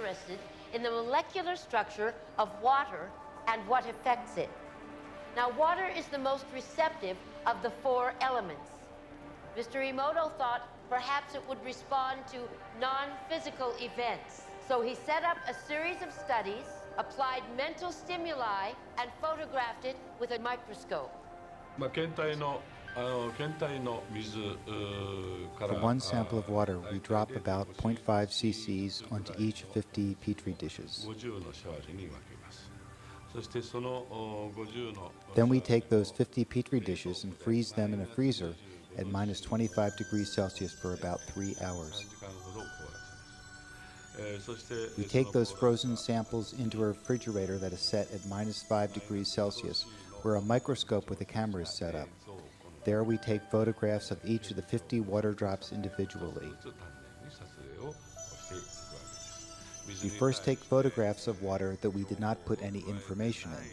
interested in the molecular structure of water and what affects it. Now, water is the most receptive of the four elements. Mr. Emoto thought perhaps it would respond to non-physical events. So he set up a series of studies, applied mental stimuli, and photographed it with a microscope. For one sample of water, we drop about 0.5 cc's onto each 50 petri dishes. Then we take those 50 petri dishes and freeze them in a freezer at minus 25 degrees Celsius for about 3 hours. We take those frozen samples into a refrigerator that is set at minus 5 degrees Celsius, where a microscope with a camera is set up. There we take photographs of each of the 50 water drops individually. We first take photographs of water that we did not put any information in.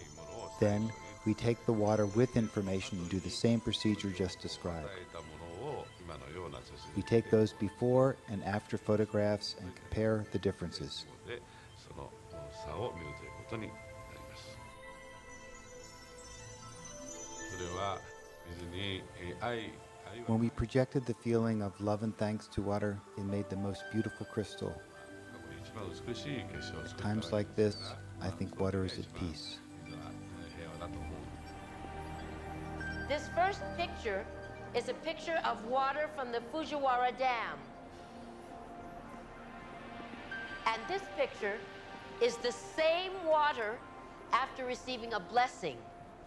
Then we take the water with information and do the same procedure just described. We take those before and after photographs and compare the differences. When we projected the feeling of love and thanks to water, it made the most beautiful crystal. At times like this, I think water is at peace. This first picture is a picture of water from the Fujiwara Dam. And this picture is the same water after receiving a blessing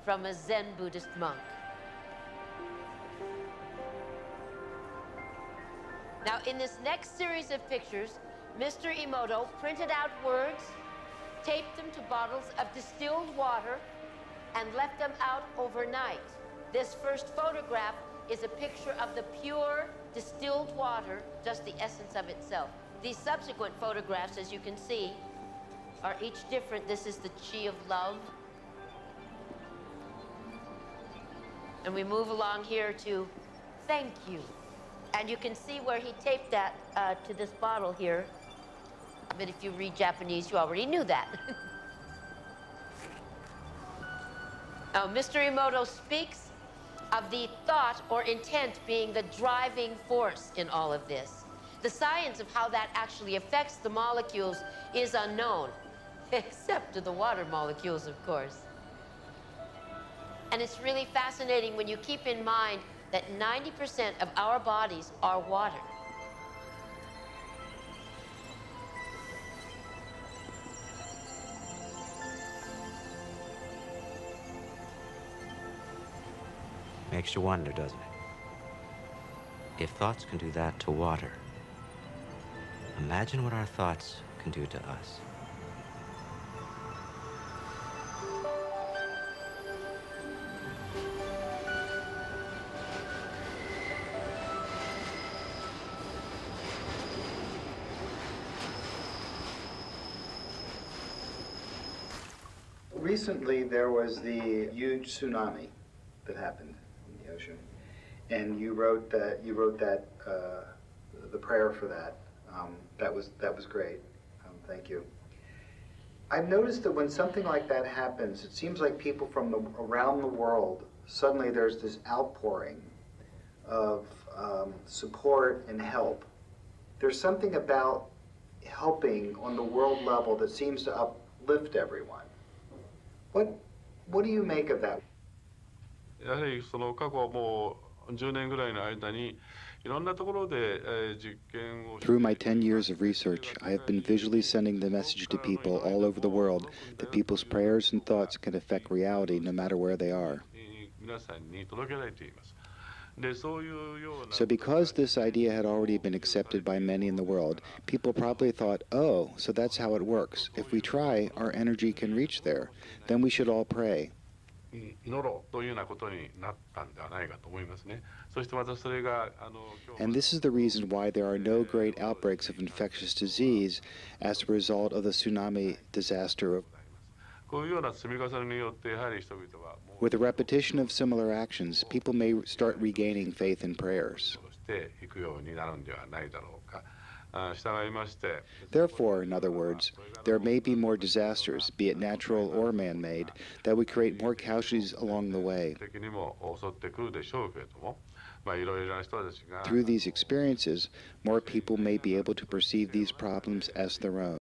from a Zen Buddhist monk. Now, in this next series of pictures, Mr. Emoto printed out words, taped them to bottles of distilled water, and left them out overnight. This first photograph is a picture of the pure distilled water, just the essence of itself. These subsequent photographs, as you can see, are each different. This is the chi of love. And we move along here to thank you. And you can see where he taped that to this bottle here. But if you read Japanese, you already knew that. Now, Mr. Emoto speaks of the thought or intent being the driving force in all of this. The science of how that actually affects the molecules is unknown, except to the water molecules, of course. And it's really fascinating when you keep in mind that 90% of our bodies are water. Makes you wonder, doesn't it? If thoughts can do that to water, imagine what our thoughts can do to us. Recently, there was the huge tsunami that happened in the ocean, and you wrote that the prayer for that. That was great. Thank you. I've noticed that when something like that happens, it seems like people from around the world, suddenly there's this outpouring of support and help. There's something about helping on the world level that seems to uplift everyone. What do you make of that? やはりその過去もう10年ぐらいの間にいろんなところで実験を Through my 10 years of research, I have been visually sending the message to people all over the world that people's prayers and thoughts can affect reality no matter where they are. 皆さんに届けられています。で、そういうような So because this idea had already been accepted by many in the world, people probably thought, oh, so that's how it works. If we try, our energy can reach there. Then we should all pray. 祈ろうというようなことになったんではないかと思いますね。そしてまたそれがAnd this is the reason why there are no great outbreaks of infectious disease as a result of the tsunami disaster. こういうような積み重ねによってやはり人々は With the repetition of similar actions, people may start regaining faith in prayers. していくようになるんではないだろうか。Therefore, in other words, there may be more disasters, be it natural or man-made, that would create more casualties along the way. Through these experiences, more people may be able to perceive these problems as their own.